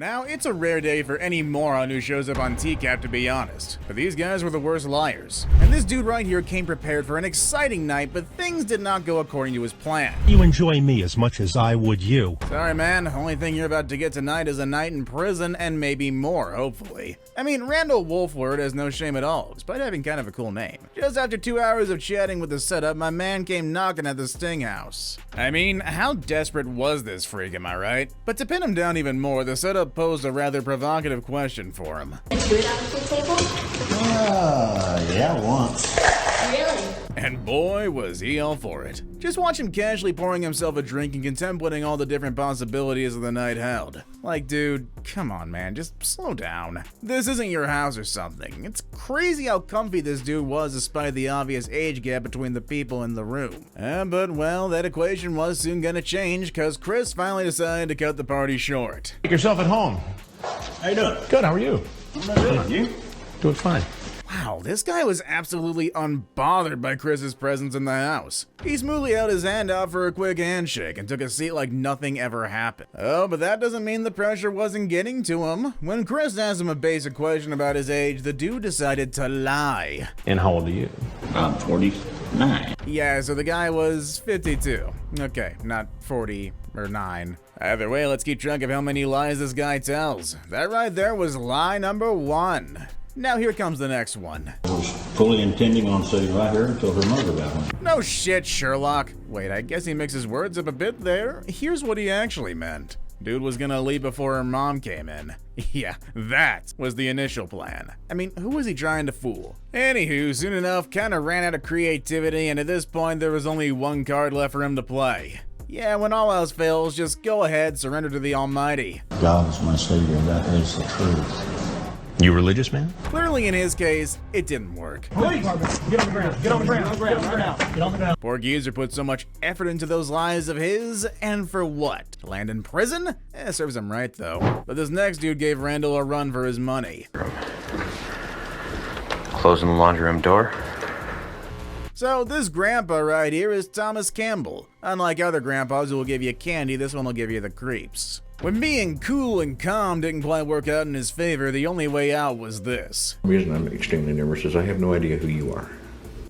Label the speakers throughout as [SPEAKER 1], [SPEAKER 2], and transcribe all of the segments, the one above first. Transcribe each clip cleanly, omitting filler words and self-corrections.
[SPEAKER 1] Now, it's a rare day for any moron who shows up on TCAP, to be honest, but these guys were the worst liars. And this dude right here came prepared for an exciting night, but things did not go according to his plan.
[SPEAKER 2] You enjoy me as much as I would you.
[SPEAKER 1] Sorry man, only thing you're about to get tonight is a night in prison and maybe more, hopefully. I mean, Randall Wolfward has no shame at all, despite having kind of a cool name. Just after 2 hours of chatting with the setup, my man came knocking at the Sting house. I mean, how desperate was this freak, am I right? But to pin him down even more, the setup posed a rather provocative question for him.
[SPEAKER 3] Do it on the table?
[SPEAKER 4] Yeah, once.
[SPEAKER 3] Really?
[SPEAKER 1] And boy, was he all for it. Just watch him casually pouring himself a drink and contemplating all the different possibilities of the night held. Like, dude, come on man, just slow down. This isn't your house or something. It's crazy how comfy this dude was despite the obvious age gap between the people in the room. But well, that equation was soon gonna change cause Chris finally decided to cut the party short.
[SPEAKER 2] Make yourself at home.
[SPEAKER 4] How you doing?
[SPEAKER 2] Good, how are you?
[SPEAKER 4] I'm not good. You?
[SPEAKER 2] Doing fine.
[SPEAKER 1] Wow, this guy was absolutely unbothered by Chris's presence in the house. He smoothly held his hand out for a quick handshake and took a seat like nothing ever happened. Oh, but that doesn't mean the pressure wasn't getting to him. When Chris asked him a basic question about his age, the dude decided to lie.
[SPEAKER 2] And how old are you?
[SPEAKER 4] I'm 49.
[SPEAKER 1] Yeah, so the guy was 52. Okay, not 40 or 9. Either way, let's keep track of how many lies this guy tells. That right there was lie number 1. Now here comes the next one.
[SPEAKER 4] I was fully intending on sitting right here until her mother got home.
[SPEAKER 1] No shit, Sherlock. Wait, I guess he mixes words up a bit there. Here's what he actually meant. Dude was gonna leave before her mom came in. Yeah, that was the initial plan. I mean, who was he trying to fool? Anywho, soon enough, kinda ran out of creativity, and at this point there was only one card left for him to play. Yeah, when all else fails, just go ahead, surrender to the Almighty.
[SPEAKER 4] God is my savior, that is the truth.
[SPEAKER 2] You religious, man?
[SPEAKER 1] Clearly in his case, it didn't work.
[SPEAKER 5] Please, get on the ground. Get on the ground. Get on the ground.
[SPEAKER 1] Poor geezer put so much effort into those lies of his, and for what? To land in prison? Serves him right though. But this next dude gave Randall a run for his money.
[SPEAKER 6] Closing the laundry room door.
[SPEAKER 1] So this grandpa right here is Thomas Campbell. Unlike other grandpas who will give you candy, this one will give you the creeps. When being cool and calm didn't quite work out in his favor, the only way out was this.
[SPEAKER 7] The reason I'm extremely nervous is I have no idea who you are.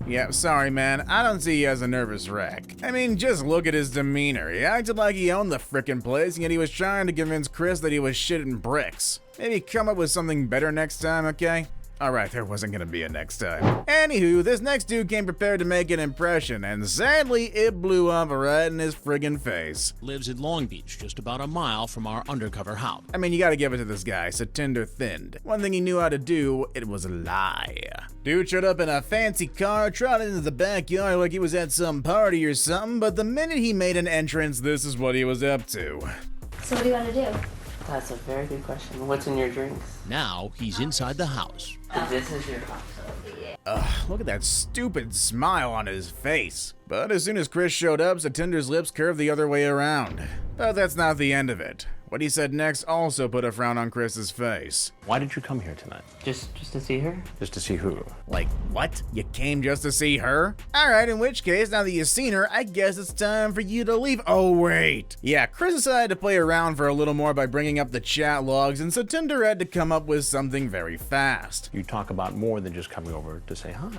[SPEAKER 1] Yeah, sorry man, I don't see you as a nervous wreck. I mean, just look at his demeanor. He acted like he owned the frickin' place, and yet he was trying to convince Chris that he was shitting bricks. Maybe come up with something better next time, okay? Alright, there wasn't gonna be a next time. Anywho, this next dude came prepared to make an impression, and sadly, it blew up right in his friggin' face.
[SPEAKER 8] Lives in Long Beach, just about a mile from our undercover house.
[SPEAKER 1] I mean, you gotta give it to this guy, so Tinder Thin. One thing he knew how to do, it was lie. Dude showed up in a fancy car, trotted into the backyard like he was at some party or something, but the minute he made an entrance, this is what he was up to.
[SPEAKER 3] So what do you want to do?
[SPEAKER 9] That's a very good question. What's in your drinks?
[SPEAKER 8] Now he's inside the house.
[SPEAKER 9] This is your house.
[SPEAKER 1] Look at that stupid smile on his face. But as soon as Chris showed up, Satinder's lips curved the other way around. But that's not the end of it. What he said next also put a frown on Chris's face.
[SPEAKER 6] Why did you come here tonight?
[SPEAKER 9] Just to see her?
[SPEAKER 6] Just to see who?
[SPEAKER 1] Like, what? You came just to see her? Alright, in which case, now that you've seen her, I guess it's time for you to leave. Oh, wait. Yeah, Chris decided to play around for a little more by bringing up the chat logs, and Satinder had to come up with something very fast.
[SPEAKER 6] You talk about more than just coming over to say hi.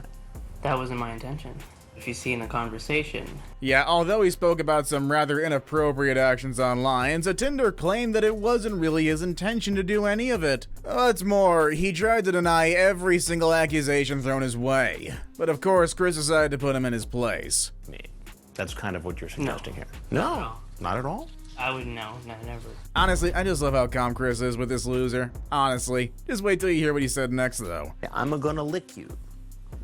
[SPEAKER 9] That wasn't my intention. If you see in the conversation.
[SPEAKER 1] Yeah, although he spoke about some rather inappropriate actions online, Satinder claimed that it wasn't really his intention to do any of it. What's more, he tried to deny every single accusation thrown his way. But of course, Chris decided to put him in his place.
[SPEAKER 6] That's kind of what you're suggesting here. No, not at all.
[SPEAKER 9] I would no, never.
[SPEAKER 1] Honestly, I just love how calm Chris is with this loser. Honestly. Just wait till you hear what he said next, though.
[SPEAKER 6] I'm gonna lick you.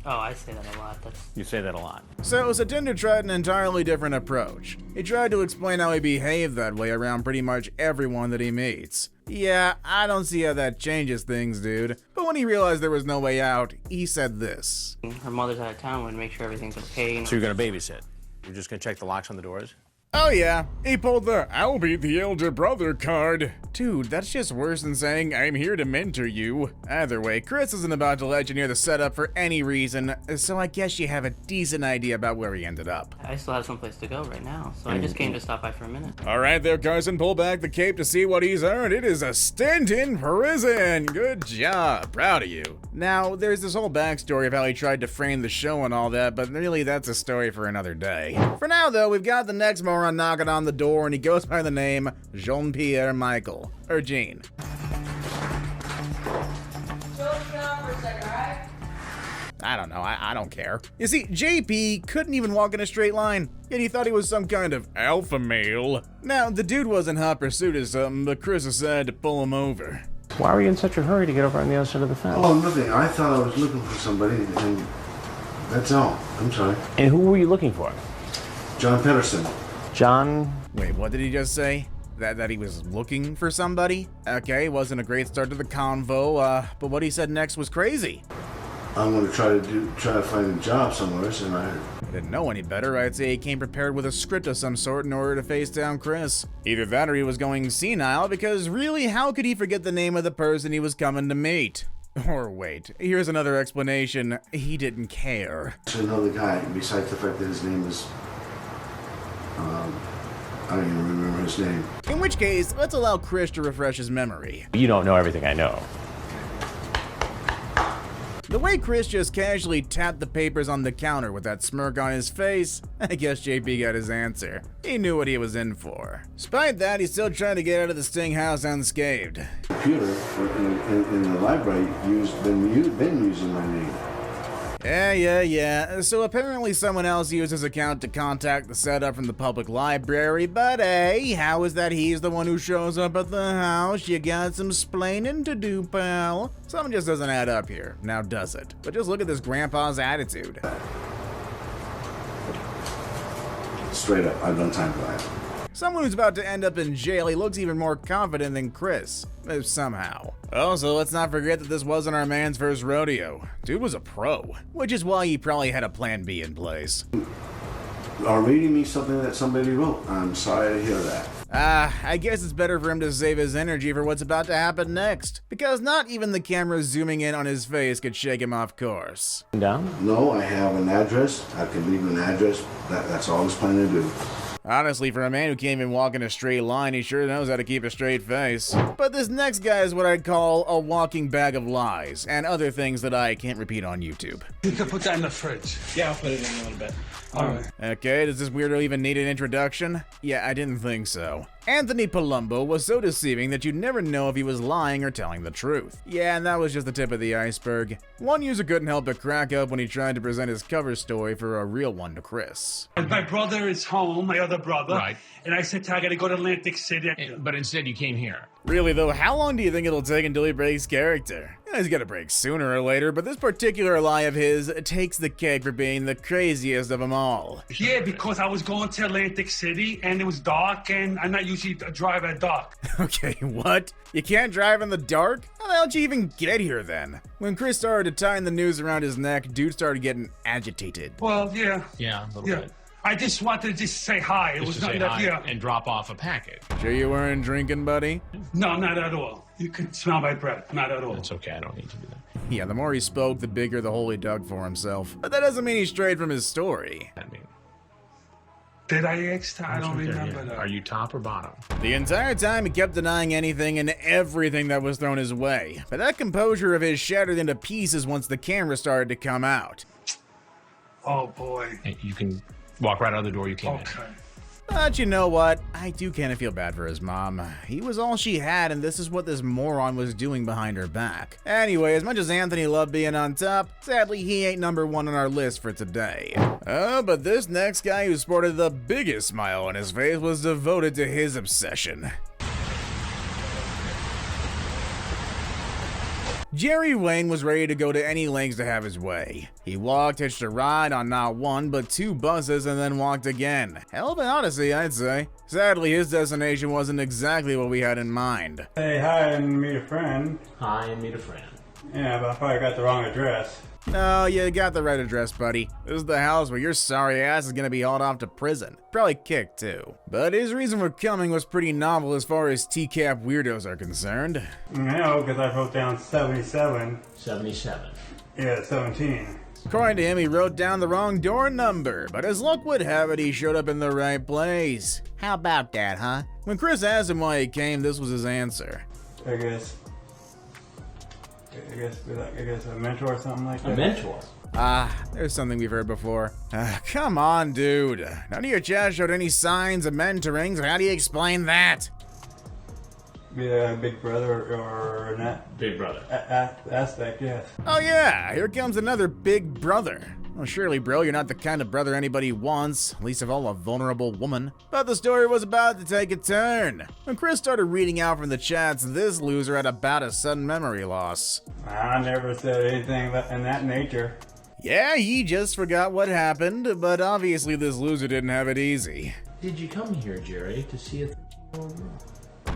[SPEAKER 9] Oh, I say that a lot.
[SPEAKER 6] You say that a lot.
[SPEAKER 1] So, Satinder tried an entirely different approach. He tried to explain how he behaved that way around pretty much everyone that he meets. Yeah, I don't see how that changes things, dude. But when he realized there was no way out, he said this.
[SPEAKER 9] Her mother's out of town. Would make sure everything's okay.
[SPEAKER 6] So you're gonna babysit? You're just gonna check the locks on the doors?
[SPEAKER 1] Oh yeah, he pulled the "I'll be the elder brother" card. Dude, that's just worse than saying "I'm here to mentor you." Either way, Chris isn't about to let you near the setup for any reason, so I guess you have a decent idea about where he ended up.
[SPEAKER 9] I still have someplace to go right now, so I just came to stop by for a minute.
[SPEAKER 1] Alright there, Carson, pull back the cape to see what he's earned. It is a stint in prison. Good job, proud of you. Now, there's this whole backstory of how he tried to frame the show and all that, but really that's a story for another day. For now though, we've got the next moron knocking on the door, and he goes by the name Jean-Pierre Michael. Or Gene. I don't know, I don't care. You see, JP couldn't even walk in a straight line, yet he thought he was some kind of alpha male. Now, the dude was in hot pursuit of something, but Chris decided to pull him over.
[SPEAKER 6] Why were you in such a hurry to get over on the other side of the fence?
[SPEAKER 10] Oh, nothing. I thought I was looking for somebody, and that's all. I'm sorry.
[SPEAKER 6] And who were you looking for?
[SPEAKER 10] John Pedersen.
[SPEAKER 6] John?
[SPEAKER 1] Wait, what did he just say? That he was looking for somebody? Okay, wasn't a great start to the convo, but what he said next was crazy.
[SPEAKER 10] I'm going to try to find a job somewhere, and I
[SPEAKER 1] didn't know any better. I'd say he came prepared with a script of some sort in order to face down Chris. Either that or he was going senile, because really, how could he forget the name of the person he was coming to meet? Or wait, here's another explanation. He didn't care.
[SPEAKER 10] I know the guy, besides the fact that his name is... I don't even remember his name.
[SPEAKER 1] In which case, let's allow Chris to refresh his memory.
[SPEAKER 6] You don't know everything I know.
[SPEAKER 1] The way Chris just casually tapped the papers on the counter with that smirk on his face, I guess JP got his answer. He knew what he was in for. Despite that, he's still trying to get out of the Sting house unscathed.
[SPEAKER 10] Computer in the library been using my name.
[SPEAKER 1] Yeah. So apparently someone else used his account to contact the setup from the public library, but hey, how is that he's the one who shows up at the house? You got some splaining to do, pal. Something just doesn't add up here, now does it? But just look at this grandpa's attitude.
[SPEAKER 10] Straight up, I've done time for that.
[SPEAKER 1] Someone who's about to end up in jail, he looks even more confident than Chris, somehow. Also, let's not forget that this wasn't our man's first rodeo. Dude was a pro, which is why he probably had a plan B in place.
[SPEAKER 10] Are reading me something that somebody wrote. I'm sorry to hear that.
[SPEAKER 1] I guess it's better for him to save his energy for what's about to happen next, because not even the camera zooming in on his face could shake him off course.
[SPEAKER 6] Down?
[SPEAKER 10] No, I have an address. I can leave an address. That's all I was planning to do.
[SPEAKER 1] Honestly, for a man who can't even walk in a straight line, he sure knows how to keep a straight face. But this next guy is what I'd call a walking bag of lies, and other things that I can't repeat on YouTube.
[SPEAKER 5] You can put that in the fridge. Yeah, I'll put it in a little bit. Alright.
[SPEAKER 1] Okay, does this weirdo even need an introduction? Yeah, I didn't think so. Anthony Palumbo was so deceiving that you'd never know if he was lying or telling the truth. Yeah, and that was just the tip of the iceberg. One user couldn't help but crack up when he tried to present his cover story for a real one to Chris.
[SPEAKER 5] My brother is home, my other brother.
[SPEAKER 8] Right.
[SPEAKER 5] And I said, I gotta go to Atlantic City.
[SPEAKER 8] But instead you came here.
[SPEAKER 1] Really though, how long do you think it'll take until he breaks character? He's gonna break sooner or later, but this particular lie of his takes the cake for being the craziest of them all.
[SPEAKER 5] Yeah, because I was going to Atlantic City and it was dark and I'm not usually a driver at dark.
[SPEAKER 1] Okay, what? You can't drive in the dark? How the hell did you even get here then? When Chris started tying the noose around his neck, dude started getting agitated.
[SPEAKER 5] Well, yeah.
[SPEAKER 8] Yeah, a little bit.
[SPEAKER 5] I just wanted to just say hi. It was nothing that, yeah.
[SPEAKER 8] And drop off a package.
[SPEAKER 1] Sure you weren't drinking, buddy?
[SPEAKER 5] No, not at all. You can smell my breath. Not at all.
[SPEAKER 8] It's okay, I don't need to do that.
[SPEAKER 1] Yeah, the more he spoke, the bigger the hole he dug for himself. But that doesn't mean he strayed from his story.
[SPEAKER 8] I mean,
[SPEAKER 5] did I ask? I don't remember that.
[SPEAKER 8] Are you top or bottom?
[SPEAKER 1] The entire time he kept denying anything and everything that was thrown his way. But that composure of his shattered into pieces once the camera started to come out.
[SPEAKER 5] Oh boy.
[SPEAKER 8] And you can walk right out the door you came in.
[SPEAKER 1] But you know what? I do kind of feel bad for his mom. He was all she had, and this is what this moron was doing behind her back. Anyway, as much as Anthony loved being on top, sadly he ain't number one on our list for today. But this next guy who sported the biggest smile on his face was devoted to his obsession. Jerry Wayne was ready to go to any lengths to have his way. He walked, hitched a ride on not one, but two buses, and then walked again. Hell of an odyssey, I'd say. Sadly, his destination wasn't exactly what we had in mind.
[SPEAKER 11] Say hi and meet a friend.
[SPEAKER 6] Hi and meet a friend.
[SPEAKER 11] Yeah, but I probably got the wrong address.
[SPEAKER 1] No, you got the right address, buddy. This is the house where your sorry ass is gonna be hauled off to prison. Probably kicked, too. But his reason for coming was pretty novel as far as TCAP weirdos are concerned.
[SPEAKER 5] No, because I wrote down 77.
[SPEAKER 2] 77.
[SPEAKER 5] Yeah, 17.
[SPEAKER 1] According to him, he wrote down the wrong door number, but as luck would have it, he showed up in the right place. How about that, huh? When Chris asked him why he came, this was his answer.
[SPEAKER 5] I guess a mentor or something like that.
[SPEAKER 2] A mentor?
[SPEAKER 1] There's something we've heard before. Come on, dude. None of your chat showed any signs of mentoring, so how do you explain that?
[SPEAKER 5] Yeah, big brother or not.
[SPEAKER 2] Big brother.
[SPEAKER 5] Aspect, yes.
[SPEAKER 1] Oh yeah, here comes another big brother. Well, surely, bro, you're not the kind of brother anybody wants, least of all a vulnerable woman. But the story was about to take a turn. When Chris started reading out from the chats, this loser had about a sudden memory loss.
[SPEAKER 5] I never said anything in that nature.
[SPEAKER 1] Yeah, he just forgot what happened, but obviously this loser didn't have it easy.
[SPEAKER 2] Did you come here, Jerry, to see a old girl?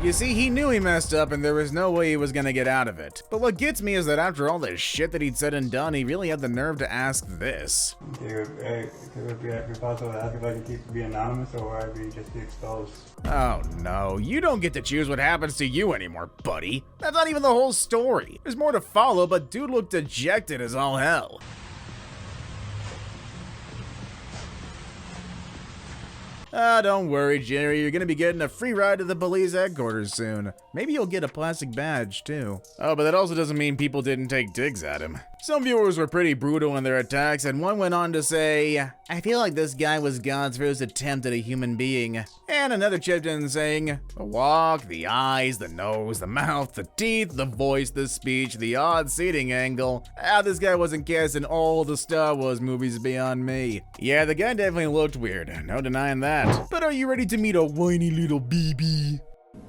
[SPEAKER 1] You see, he knew he messed up and there was no way he was gonna get out of it. But what gets me is that after all this shit that he'd said and done, he really had the nerve to ask this.
[SPEAKER 5] Could it be possible to ask if I could be anonymous or would I just be exposed?
[SPEAKER 1] Oh no, you don't get to choose what happens to you anymore, buddy. That's not even the whole story. There's more to follow, but dude looked dejected as all hell. Don't worry, Jerry. You're gonna be getting a free ride to the police headquarters soon. Maybe you'll get a plastic badge, too. Oh, but that also doesn't mean people didn't take digs at him. Some viewers were pretty brutal in their attacks, and one went on to say, I feel like this guy was God's first attempt at a human being. And another chipped in saying, the walk, the eyes, the nose, the mouth, the teeth, the voice, the speech, the odd seating angle. This guy wasn't cast in all the Star Wars movies beyond me. Yeah, the guy definitely looked weird, no denying that. But are you ready to meet a whiny little BB?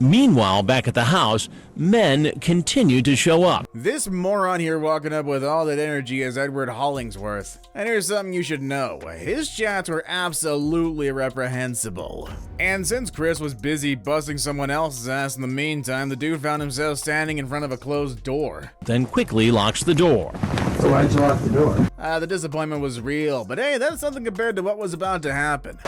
[SPEAKER 8] Meanwhile, back at the house, men continue to show up.
[SPEAKER 1] This moron here walking up with all that energy is Edward Hollingsworth. And here's something you should know. His chats were absolutely reprehensible. And since Chris was busy busting someone else's ass in the meantime, the dude found himself standing in front of a closed door.
[SPEAKER 8] Then quickly locks the door.
[SPEAKER 10] So why'd you lock the door?
[SPEAKER 1] The disappointment was real, but hey, that's something compared to what was about to happen.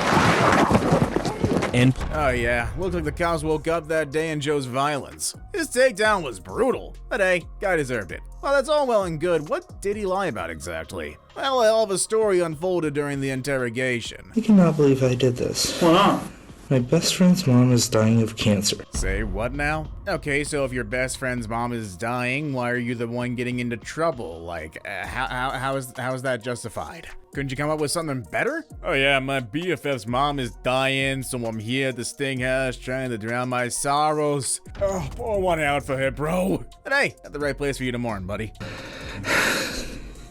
[SPEAKER 8] And
[SPEAKER 1] oh yeah, looked like the cops woke up that day in Joe's violence. His takedown was brutal, but hey, guy deserved it. Well, that's all well and good. What did he lie about exactly? Well, a hell of a story unfolded during the interrogation.
[SPEAKER 11] I cannot believe I did this.
[SPEAKER 5] What's going on?
[SPEAKER 11] My best friend's mom is dying of cancer.
[SPEAKER 1] Say what now? Okay, so if your best friend's mom is dying, why are you the one getting into trouble? Like, how is that justified? Couldn't you come up with something better? Oh yeah, my BFF's mom is dying, so I'm here at the Sting House trying to drown my sorrows. Oh, pour one out for her, bro. But hey, at the right place for you to mourn, buddy.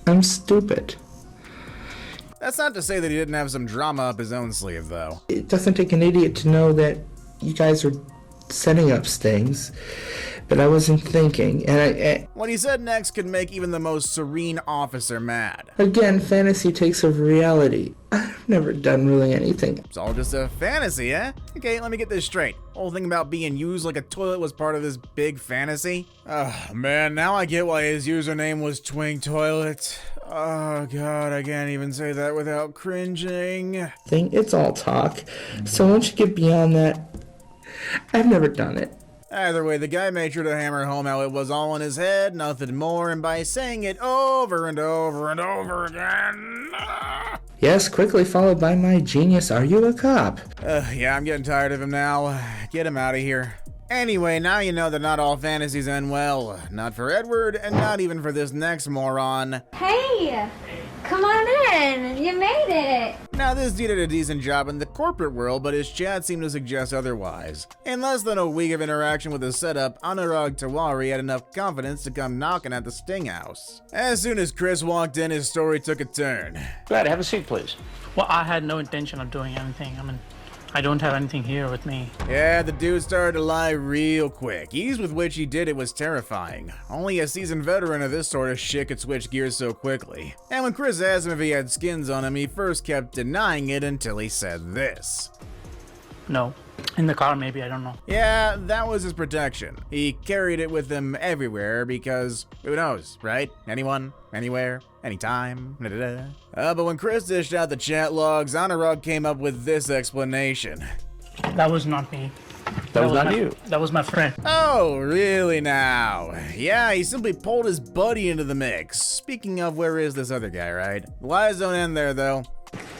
[SPEAKER 11] I'm stupid.
[SPEAKER 1] That's not to say that he didn't have some drama up his own sleeve, though.
[SPEAKER 11] It doesn't take an idiot to know that you guys are setting up stings, but I wasn't thinking, and
[SPEAKER 1] what he said next could make even the most serene officer mad.
[SPEAKER 11] Again, fantasy takes over reality. I've never done really anything.
[SPEAKER 1] It's all just a fantasy, eh? Okay, let me get this straight. Whole thing about being used like a toilet was part of this big fantasy? Oh man, now I get why his username was Twink Toilet. Oh god, I can't even say that without cringing.
[SPEAKER 11] It's all talk. So once you get beyond that, I've never done it.
[SPEAKER 1] Either way, the guy made sure to hammer home how it was all in his head, nothing more, and by saying it over and over and over again.
[SPEAKER 11] Yes, quickly followed by my genius, are you a cop?
[SPEAKER 1] Yeah, I'm getting tired of him now. Get him out of here. Anyway, now you know that not all fantasies end well. Not for Edward, and not even for this next moron.
[SPEAKER 3] Hey, come on in. You made it.
[SPEAKER 1] Now, this dude did a decent job in the corporate world, but his chat seemed to suggest otherwise. In less than a week of interaction with his setup, Anor Rog had enough confidence to come knocking at the Sting House. As soon as Chris walked in, his story took a turn.
[SPEAKER 2] Glad, have a seat, please.
[SPEAKER 9] Well, I had no intention of doing anything. I don't have anything here with me.
[SPEAKER 1] Yeah, the dude started to lie real quick. Ease with which he did it was terrifying. Only a seasoned veteran of this sort of shit could switch gears so quickly. And when Chris asked him if he had skins on him, he first kept denying it until he said this.
[SPEAKER 9] No. In the car, maybe, I don't know.
[SPEAKER 1] Yeah, that was his protection. He carried it with him everywhere because, who knows, right? Anyone, anywhere, anytime. But when Chris dished out the chat logs, Anor Rog came up with this explanation.
[SPEAKER 9] That was not me.
[SPEAKER 6] That was not you.
[SPEAKER 9] That was my friend.
[SPEAKER 1] Oh, really now? Yeah, he simply pulled his buddy into the mix. Speaking of, where is this other guy, right? The lies don't end there, though.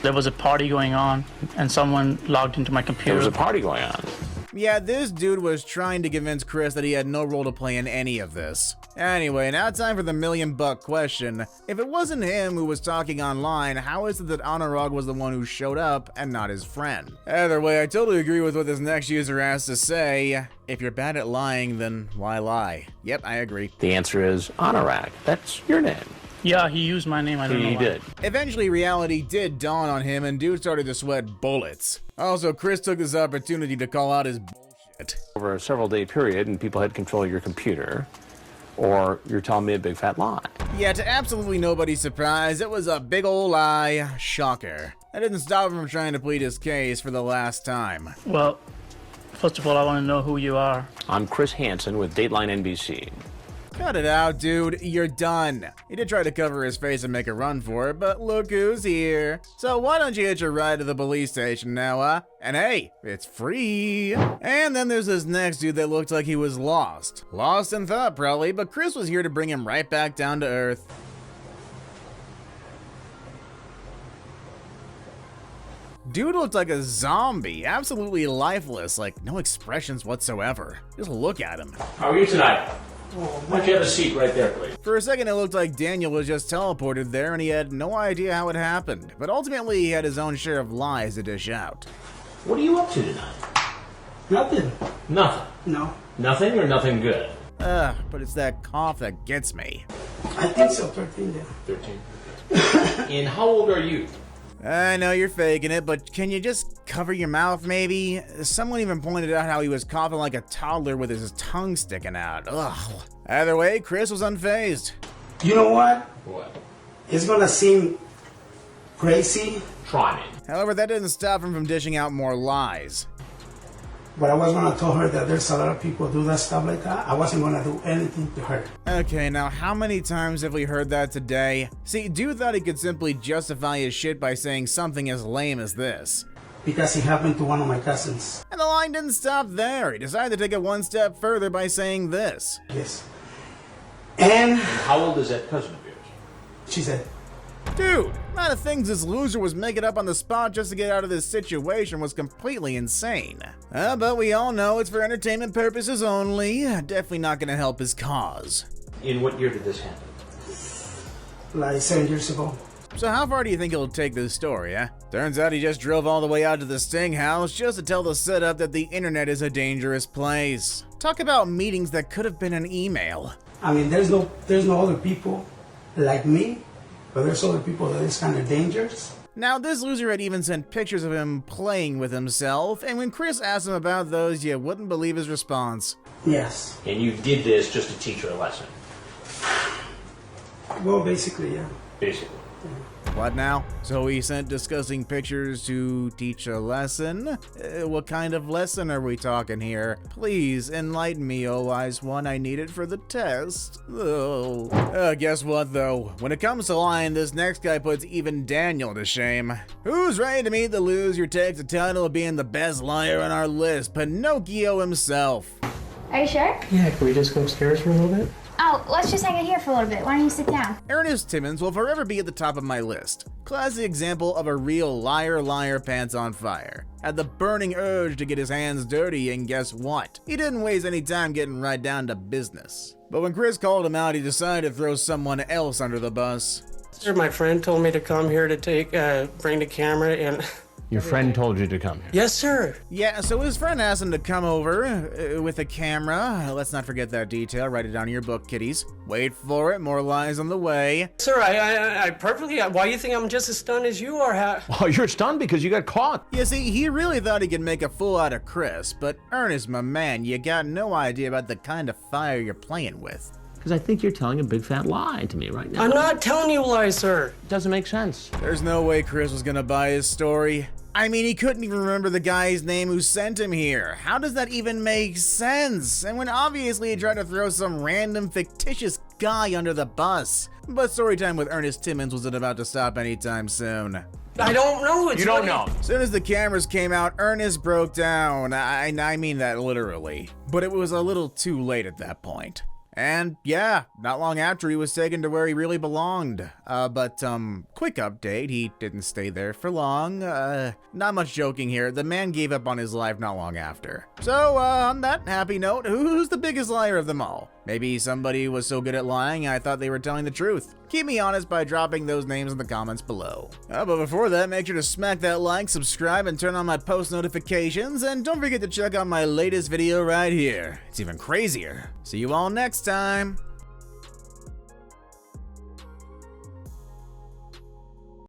[SPEAKER 9] There was a party going on, and someone logged into my computer.
[SPEAKER 6] There was a party going on.
[SPEAKER 1] Yeah, this dude was trying to convince Chris that he had no role to play in any of this. Anyway, now time for the $1,000,000 question. If it wasn't him who was talking online, how is it that Anor Rog was the one who showed up and not his friend? Either way, I totally agree with what this next user has to say. If you're bad at lying, then why lie? Yep, I agree.
[SPEAKER 6] The answer is Anor Rog. That's your name.
[SPEAKER 9] Yeah, he used my name. I don't know why.
[SPEAKER 6] He did.
[SPEAKER 1] Eventually, reality did dawn on him, and dude started to sweat bullets. Also, Chris took this opportunity to call out his bullshit.
[SPEAKER 6] Over a several-day period, and people had control of your computer, or you're telling me a big fat lie.
[SPEAKER 1] Yeah, to absolutely nobody's surprise, it was a big ol' lie. Shocker. That didn't stop him from trying to plead his case for the last time.
[SPEAKER 9] Well, first of all, I want to know who you are.
[SPEAKER 6] I'm Chris Hansen with Dateline NBC.
[SPEAKER 1] Cut it out, dude. You're done. He did try to cover his face and make a run for it, but look who's here. So why don't you hitch a ride to the police station now, huh? And hey, it's free. And then there's this next dude that looked like he was lost. Lost in thought, probably, but Chris was here to bring him right back down to earth. Dude looked like a zombie, absolutely lifeless, like no expressions whatsoever. Just look at him.
[SPEAKER 2] How are you tonight? Why don't you have a seat right there, please?
[SPEAKER 1] For a second, it looked like Daniel was just teleported there and he had no idea how it happened. But ultimately, he had his own share of lies to dish out.
[SPEAKER 2] What are you up to tonight?
[SPEAKER 10] Nothing.
[SPEAKER 2] Nothing.
[SPEAKER 10] No.
[SPEAKER 2] Nothing or nothing good?
[SPEAKER 1] But it's that cough that gets me.
[SPEAKER 10] I think so, 13 then.
[SPEAKER 2] 13. And how old are you?
[SPEAKER 1] I know you're faking it, but can you just cover your mouth, maybe? Someone even pointed out how he was coughing like a toddler with his tongue sticking out. Ugh. Either way, Chris was unfazed.
[SPEAKER 10] You know what?
[SPEAKER 2] What?
[SPEAKER 10] It's gonna seem crazy,
[SPEAKER 2] Try me.
[SPEAKER 1] However, that didn't stop him from dishing out more lies.
[SPEAKER 10] but I was gonna tell her that there's a lot of people do that stuff like that. I wasn't gonna do anything to her.
[SPEAKER 1] Okay, now how many times have we heard that today? See, dude thought he could simply justify his shit by saying something as lame as this.
[SPEAKER 10] Because it happened to one of my cousins.
[SPEAKER 1] And the line didn't stop there. He decided to take it one step further by saying this.
[SPEAKER 10] Yes. And
[SPEAKER 2] how old is that cousin of yours?
[SPEAKER 10] She said,
[SPEAKER 1] dude, the amount of things this loser was making up on the spot just to get out of this situation was completely insane. But we all know it's for entertainment purposes only. Definitely not gonna help his cause.
[SPEAKER 2] In what year did this happen?
[SPEAKER 10] like 7 years ago.
[SPEAKER 1] So how far do you think he'll take this story, eh? Turns out he just drove all the way out to the Sting house just to tell the setup that the internet is a dangerous place. Talk about meetings that could have been an email.
[SPEAKER 10] I mean, there's no other people like me, but there's other people that is kind of dangerous.
[SPEAKER 1] Now, this loser had even sent pictures of him playing with himself, and when Chris asked him about those, you wouldn't believe his response.
[SPEAKER 10] Yes.
[SPEAKER 2] And you did this just to teach her a lesson?
[SPEAKER 10] Well, basically, yeah.
[SPEAKER 2] Basically.
[SPEAKER 1] What now? So he sent disgusting pictures to teach a lesson? What kind of lesson are we talking here? Please enlighten me, oh wise one. I need it for the test. Oh. Guess what though? When it comes to lying, this next guy puts even Daniel to shame. Who's ready to meet the loser who takes the title of being the best liar on our list? Pinocchio himself.
[SPEAKER 3] Are you sure?
[SPEAKER 11] Yeah, can we just go upstairs for a little bit?
[SPEAKER 3] Oh, let's just hang out here for a little bit. Why don't you sit down?
[SPEAKER 1] Ernest Timmons will forever be at the top of my list. Classic example of a real liar pants on fire. Had the burning urge to get his hands dirty, and guess what? He didn't waste any time getting right down to business. But when Chris called him out, he decided to throw someone else under the bus.
[SPEAKER 12] Sir, my friend told me to come here to bring the camera and...
[SPEAKER 6] Your friend told you to come here?
[SPEAKER 12] Yes, sir.
[SPEAKER 1] Yeah, so his friend asked him to come over with a camera. Let's not forget that detail. Write it down in your book, kiddies. Wait for it. More lies on the way.
[SPEAKER 12] Sir, I perfectly... Why do you think I'm just as stunned as you are?
[SPEAKER 6] Oh, you're stunned because you got caught.
[SPEAKER 1] You see, he really thought he could make a fool out of Chris, but Ernest, my man, you got no idea about the kind of fire you're playing with.
[SPEAKER 6] Because I think you're telling a big fat lie to me right now.
[SPEAKER 12] I'm not telling you lies, sir.
[SPEAKER 6] It doesn't make sense.
[SPEAKER 1] There's no way Chris was gonna buy his story. I mean, he couldn't even remember the guy's name who sent him here. How does that even make sense? And when obviously he tried to throw some random fictitious guy under the bus. But storytime with Ernest Timmons wasn't about to stop anytime soon.
[SPEAKER 12] I don't know.
[SPEAKER 6] You don't know.
[SPEAKER 1] As soon as the cameras came out, Ernest broke down. I mean that literally. But it was a little too late at that point. And yeah, not long after he was taken to where he really belonged. But quick update, he didn't stay there for long. Not much joking here, the man gave up on his life not long after. So, on that happy note, who's the biggest liar of them all? Maybe somebody was so good at lying I thought they were telling the truth. Keep me honest by dropping those names in the comments below. But before that, make sure to smack that like, subscribe, and turn on my post notifications, and don't forget to check out my latest video right here. It's even crazier. See you all next time.